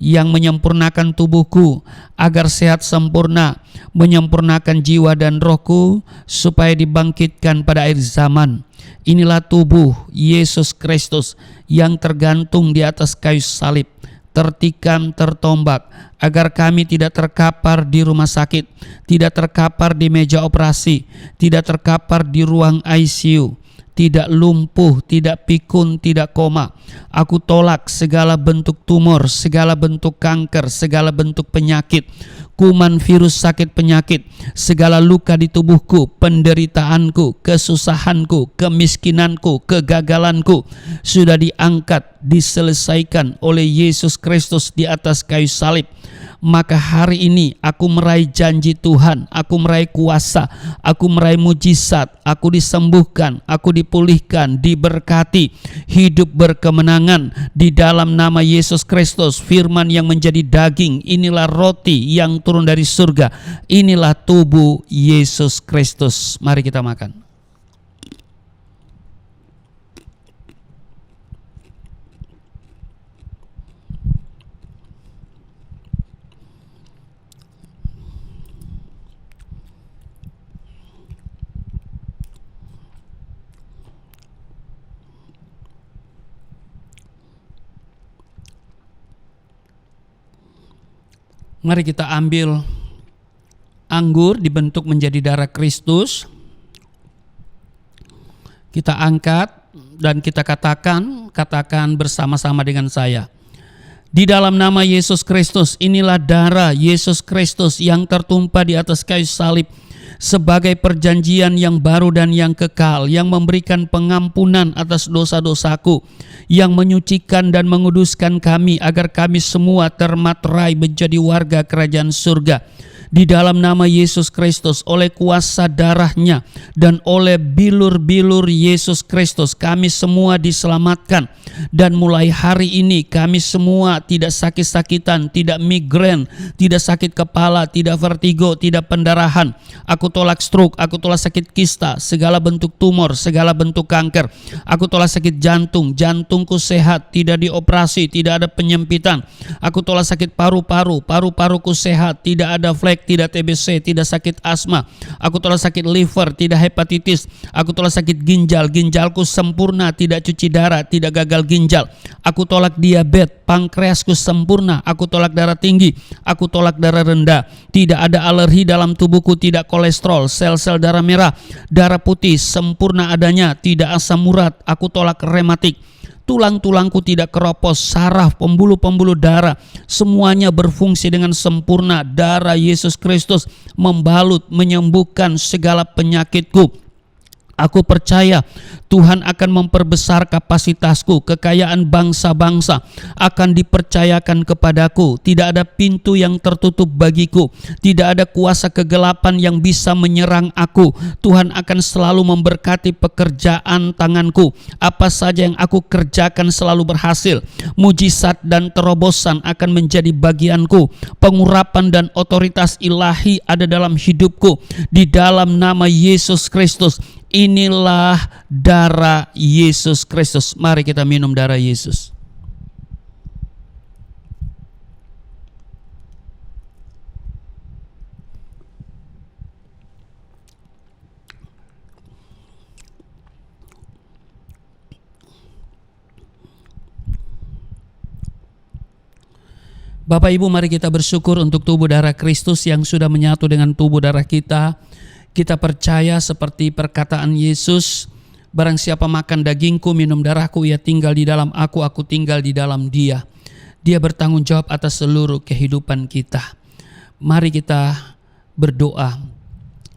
yang menyempurnakan tubuhku agar sehat sempurna, menyempurnakan jiwa dan rohku supaya dibangkitkan pada akhir zaman. Inilah tubuh Yesus Kristus yang tergantung di atas kayu salib, tertikam, tertombak, agar kami tidak terkapar di rumah sakit, tidak terkapar di meja operasi, tidak terkapar di ruang ICU, tidak lumpuh, tidak pikun, tidak koma. Aku tolak segala bentuk tumor, segala bentuk kanker, segala bentuk penyakit, kuman, virus, sakit penyakit, segala luka di tubuhku, penderitaanku, kesusahanku, kemiskinanku, kegagalanku sudah diangkat, diselesaikan oleh Yesus Kristus di atas kayu salib. Maka hari ini aku meraih janji Tuhan, aku meraih kuasa, aku meraih mujizat, aku disembuhkan, aku dipulihkan, diberkati, hidup berkemenangan di dalam nama Yesus Kristus. Firman yang menjadi daging, inilah roti yang turun dari surga, inilah tubuh Yesus Kristus. Mari kita makan. Mari kita ambil anggur dibentuk menjadi darah Kristus. Kita angkat dan kita katakan bersama-sama dengan saya. Di dalam nama Yesus Kristus, inilah darah Yesus Kristus yang tertumpah di atas kayu salib sebagai perjanjian yang baru dan yang kekal, yang memberikan pengampunan atas dosa-dosaku, yang menyucikan dan menguduskan kami agar kami semua termaterai menjadi warga kerajaan surga. Di dalam nama Yesus Kristus, oleh kuasa darahnya dan oleh bilur-bilur Yesus Kristus, kami semua diselamatkan. Dan mulai hari ini kami semua tidak sakit-sakitan, tidak migrain, tidak sakit kepala, tidak vertigo, tidak pendarahan. Aku tolak stroke, aku tolak sakit kista, segala bentuk tumor, segala bentuk kanker. Aku tolak sakit jantung, jantungku sehat, tidak dioperasi, tidak ada penyempitan. Aku tolak sakit paru-paru, paru-paruku sehat, tidak ada flek, tidak TBC, tidak sakit asma. Aku tolak sakit liver, tidak hepatitis. Aku tolak sakit ginjal, ginjalku sempurna, tidak cuci darah, tidak gagal ginjal. Aku tolak diabetes, pankreasku sempurna. Aku tolak darah tinggi, aku tolak darah rendah. Tidak ada alergi dalam tubuhku, tidak kolesterol, sel-sel darah merah, darah putih sempurna adanya, tidak asam urat. Aku tolak rematik. tulang-tulangku tidak keropos, saraf, pembuluh-pembuluh darah, semuanya berfungsi dengan sempurna. Darah Yesus Kristus membalut, menyembuhkan segala penyakitku. Aku percaya Tuhan akan memperbesar kapasitasku. Kekayaan bangsa-bangsa akan dipercayakan kepadaku. Tidak ada pintu yang tertutup bagiku. Tidak ada kuasa kegelapan yang bisa menyerang aku. Tuhan akan selalu memberkati pekerjaan tanganku. Apa saja yang aku kerjakan selalu berhasil. Mujizat dan terobosan akan menjadi bagianku. Pengurapan dan otoritas ilahi ada dalam hidupku. Di dalam nama Yesus Kristus. Inilah darah Yesus Kristus. Mari kita minum darah Yesus. Bapak Ibu, mari kita bersyukur untuk tubuh darah Kristus yang sudah menyatu dengan tubuh darah kita. Kita percaya seperti perkataan Yesus, barang siapa makan dagingku, minum darahku, ia tinggal di dalam aku tinggal di dalam dia. Dia bertanggung jawab atas seluruh kehidupan kita. Mari kita berdoa.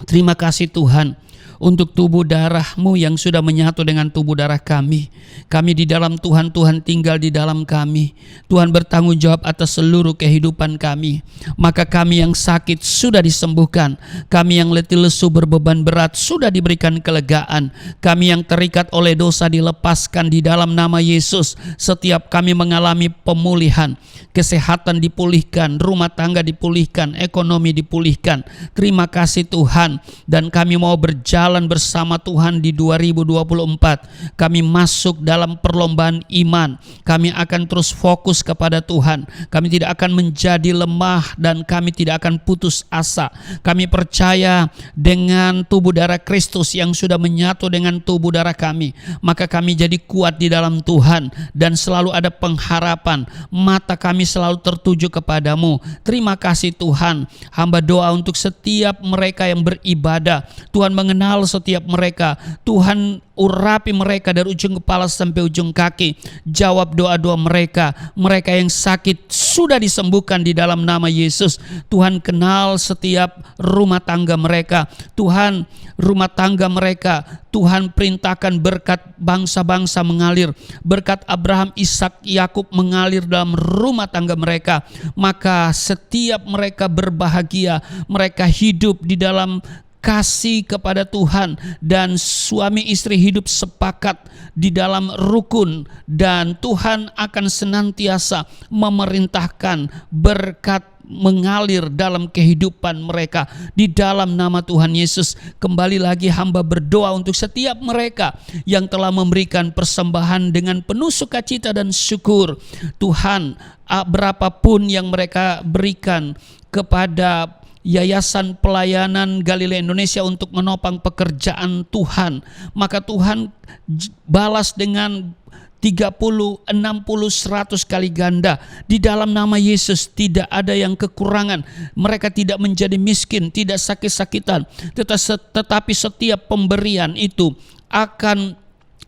Terima kasih Tuhan untuk tubuh darah-Mu yang sudah menyatu dengan tubuh darah kami. Kami di dalam Tuhan, Tuhan tinggal di dalam kami. Tuhan bertanggung jawab atas seluruh kehidupan kami. Maka kami yang sakit sudah disembuhkan. Kami yang letih lesu berbeban berat sudah diberikan kelegaan. Kami yang terikat oleh dosa dilepaskan di dalam nama Yesus. Setiap kami mengalami pemulihan, kesehatan dipulihkan, rumah tangga dipulihkan, ekonomi dipulihkan. Terima kasih Tuhan, dan kami mau berjalan bersama Tuhan di 2024. Kami masuk dalam perlombaan iman. Kami akan terus fokus kepada Tuhan. Kami tidak akan menjadi lemah dan kami tidak akan putus asa. Kami percaya dengan tubuh darah Kristus yang sudah menyatu dengan tubuh darah kami, maka kami jadi kuat di dalam Tuhan dan selalu ada pengharapan. Mata kami selalu tertuju kepadamu. Terima kasih Tuhan. Hamba doa untuk setiap mereka yang beribadah. Tuhan mengenal setiap mereka. Tuhan urapi mereka dari ujung kepala sampai ujung kaki. Jawab doa-doa mereka. Mereka yang sakit sudah disembuhkan di dalam nama Yesus. Tuhan kenal setiap rumah tangga mereka. Tuhan, rumah tangga mereka, Tuhan perintahkan berkat bangsa-bangsa mengalir. Berkat Abraham, Ishak, Yakub mengalir dalam rumah tangga mereka. Maka setiap mereka berbahagia. Mereka hidup di dalam kasih kepada Tuhan, dan suami istri hidup sepakat di dalam rukun, dan Tuhan akan senantiasa memerintahkan berkat mengalir dalam kehidupan mereka di dalam nama Tuhan Yesus. Kembali lagi hamba berdoa untuk setiap mereka yang telah memberikan persembahan dengan penuh sukacita dan syukur. Tuhan, berapapun yang mereka berikan kepada Yayasan Pelayanan Galilea Indonesia untuk menopang pekerjaan Tuhan, maka Tuhan balas dengan 30, 60, 100 kali ganda. Di dalam nama Yesus tidak ada yang kekurangan. Mereka tidak menjadi miskin, tidak sakit-sakitan, tetapi setiap pemberian itu akan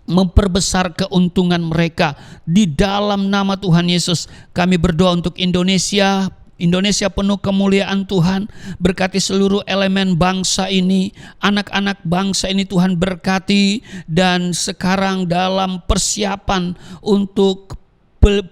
memperbesar keuntungan mereka. Di dalam nama Tuhan Yesus kami berdoa untuk Indonesia. Indonesia penuh kemuliaan Tuhan. Berkati seluruh elemen bangsa ini, anak-anak bangsa ini Tuhan berkati. Dan sekarang dalam persiapan untuk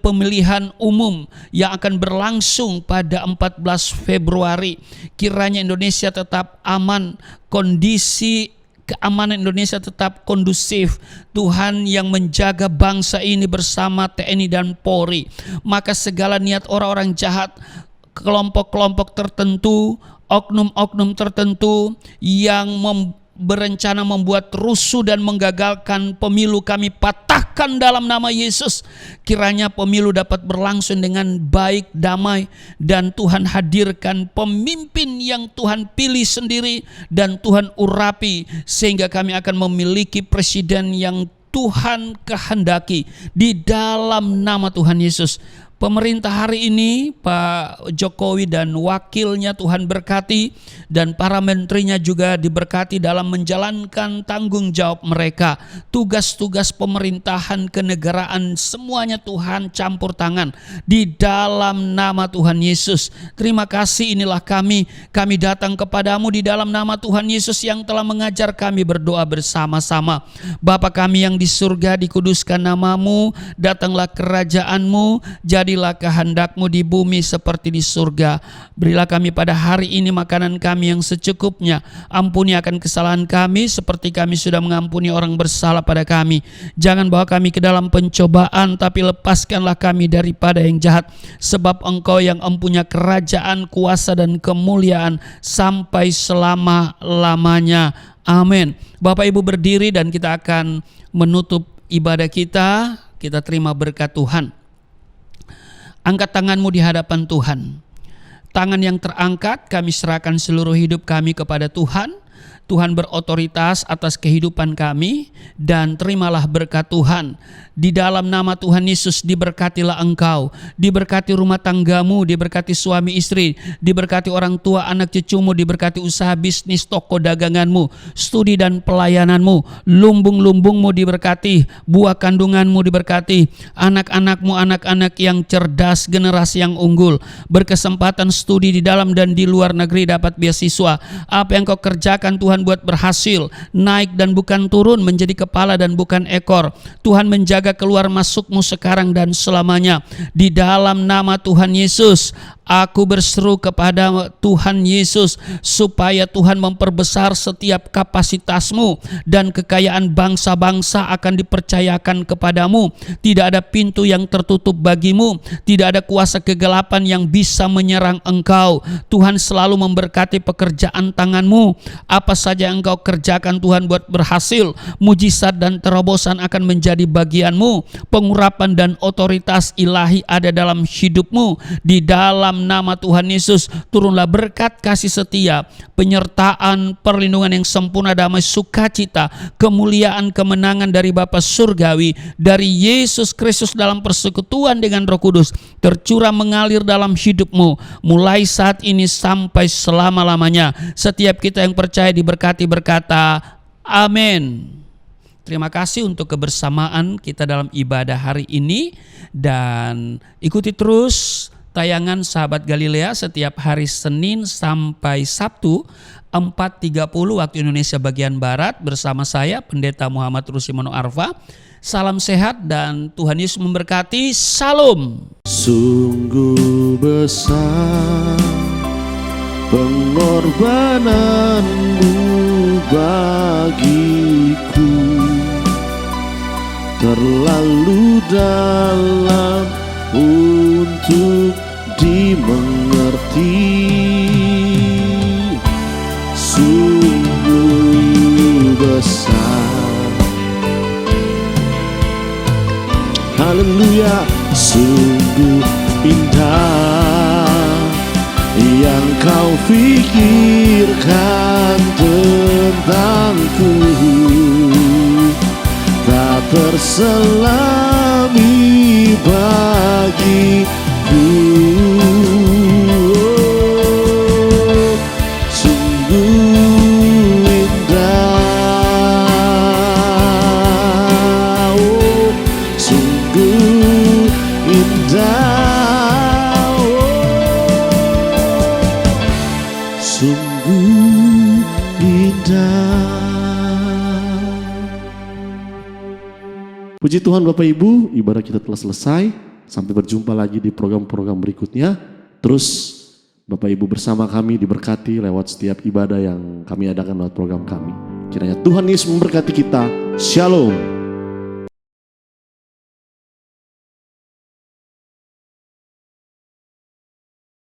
pemilihan umum yang akan berlangsung pada 14 Februari, kiranya Indonesia tetap aman, kondisi keamanan Indonesia tetap kondusif. Tuhan yang menjaga bangsa ini bersama TNI dan Polri. Maka segala niat orang-orang jahat, kelompok-kelompok tertentu, oknum-oknum tertentu yang berencana membuat rusuh dan menggagalkan pemilu, kami patahkan dalam nama Yesus. Kiranya pemilu dapat berlangsung dengan baik, damai, dan Tuhan hadirkan pemimpin yang Tuhan pilih sendiri dan Tuhan urapi, sehingga kami akan memiliki presiden yang Tuhan kehendaki di dalam nama Tuhan Yesus. Pemerintah hari ini, Pak Jokowi dan wakilnya Tuhan berkati, dan para menterinya juga diberkati dalam menjalankan tanggung jawab mereka. Tugas-tugas pemerintahan kenegaraan semuanya Tuhan campur tangan di dalam nama Tuhan Yesus. Terima kasih, inilah kami datang kepadamu di dalam nama Tuhan Yesus yang telah mengajar kami berdoa bersama-sama. Bapa kami yang di surga, dikuduskan namamu, datanglah kerajaanmu, jadilah kehendakmu di bumi seperti di surga. Berilah kami pada hari ini makanan kami yang secukupnya. Ampuni akan kesalahan kami seperti kami sudah mengampuni orang bersalah pada kami. Jangan bawa kami ke dalam pencobaan, tapi lepaskanlah kami daripada yang jahat. Sebab Engkau yang empunya kerajaan, kuasa dan kemuliaan sampai selama-lamanya. Amin. Bapak Ibu berdiri dan kita akan menutup ibadah kita. Kita terima berkat Tuhan. Angkat tanganmu di hadapan Tuhan. Tangan yang terangkat, kami serahkan seluruh hidup kami kepada Tuhan. Tuhan berotoritas atas kehidupan kami, dan terimalah berkat Tuhan. Di dalam nama Tuhan Yesus diberkatilah engkau, diberkati rumah tanggamu, diberkati suami istri, diberkati orang tua anak cucumu, diberkati usaha bisnis toko daganganmu, studi dan pelayananmu, lumbung-lumbungmu diberkati, buah kandunganmu diberkati, anak-anakmu anak-anak yang cerdas, generasi yang unggul, berkesempatan studi di dalam dan di luar negeri, dapat beasiswa. Apa yang kau kerjakan Tuhan buat berhasil, naik dan bukan turun, menjadi kepala dan bukan ekor. Tuhan menjaga keluar masukmu sekarang dan selamanya. Di dalam nama Tuhan Yesus, aku berseru kepada Tuhan Yesus supaya Tuhan memperbesar setiap kapasitasmu, dan kekayaan bangsa-bangsa akan dipercayakan kepadamu. Tidak ada pintu yang tertutup bagimu, tidak ada kuasa kegelapan yang bisa menyerang engkau. Tuhan selalu memberkati pekerjaan tanganmu. Apa saja yang engkau kerjakan Tuhan buat berhasil, mujizat dan terobosan akan menjadi bagianmu. Pengurapan dan otoritas ilahi ada dalam hidupmu. Di dalam nama Tuhan Yesus, turunlah berkat kasih setia, penyertaan, perlindungan yang sempurna, damai, sukacita, kemuliaan, kemenangan dari Bapa Surgawi, dari Yesus Kristus dalam persekutuan dengan Roh Kudus, tercurah mengalir dalam hidupmu, mulai saat ini sampai selama-lamanya. Setiap kita yang percaya diberkati berkata, amin. Terima kasih untuk kebersamaan kita dalam ibadah hari ini, dan ikuti terus tayangan Sahabat Galilea setiap hari Senin sampai Sabtu 4.30 waktu Indonesia bagian Barat bersama saya Pendeta Muhammad Rusimono Arfa. Salam sehat dan Tuhan Yesus memberkati. Salam. Sungguh besar pengorbananmu bagiku, terlalu dalam untuk dimengerti. Sungguh besar, haleluya, sungguh indah yang kau pikirkan tentangku, tak terselami bagiku. Sungguh indah, sungguh indah, sungguh indah. Puji Tuhan Bapak Ibu, ibadah kita telah selesai. Sampai berjumpa lagi di program-program berikutnya. Terus Bapak Ibu bersama kami diberkati lewat setiap ibadah yang kami adakan lewat program kami. Kiranya Tuhan Yesus memberkati kita. Shalom.